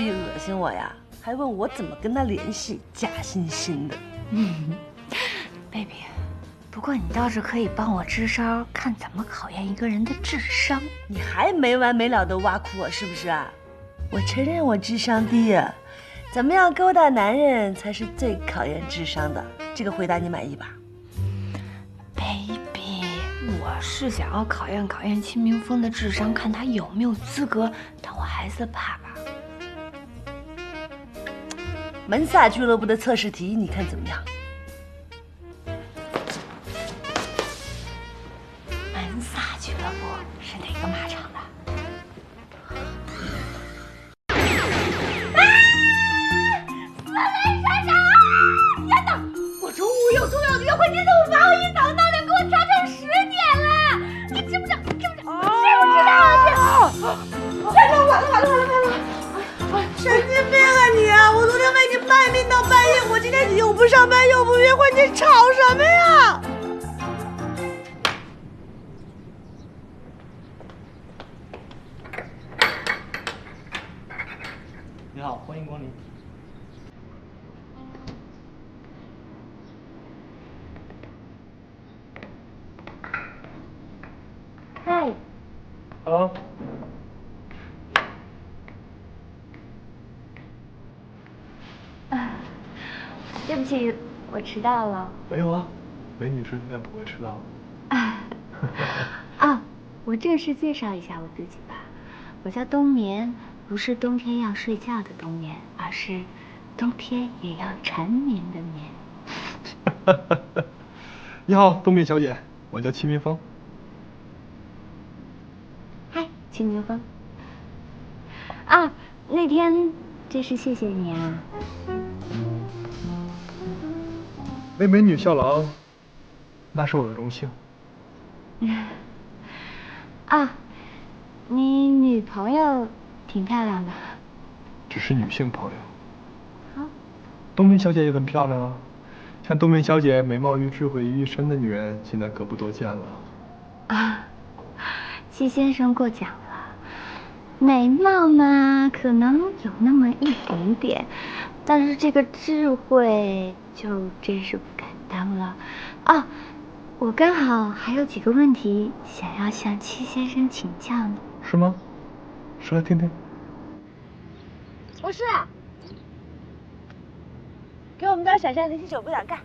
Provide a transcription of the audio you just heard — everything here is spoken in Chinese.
意恶心我呀，还问我怎么跟他联系，假惺惺的。baby， 不过你倒是可以帮我支招，看怎么考验一个人的智商。你还没完没了的挖苦我是不是啊？我承认我智商低，怎么样勾搭男人才是最考验智商的？这个回答你满意吧 ？baby， 我是想要考验考验秦明峰的智商，看他有没有资格当我孩子的爸爸。门萨俱乐部的测试题，你看怎么样？门萨俱乐部是哪个马场的？中午有重要的约会，你怎么把我一早到两给我调成10点了？你知不知道？知不知道？完了！神经病啊你啊！我昨天为你卖命到半夜，我今天又不上班又不约会，你吵什么呀？你好，欢迎光临。嗨。Hello。对不起，我迟到了。没有啊，美女是永远不会迟到。我正式介绍一下我自己吧，我叫冬眠，不是冬天要睡觉的冬眠，而是冬天也要缠绵的眠。你好，冬眠小姐，我叫秦明峰。嗨，秦明峰。那天真是谢谢你啊。为美女效劳，那是我的荣幸。你女朋友挺漂亮的。只是女性朋友。好。冬眠小姐也很漂亮啊，像冬眠小姐美貌与智慧于一身的女人，现在可不多见了。戚先生过奖了，美貌嘛，可能有那么一点点，但是这个智慧就真是不敢当了。我刚好还有几个问题想要向戚先生请教呢。是吗？说来听听。不是，给我们家小夏提醒酒不想干。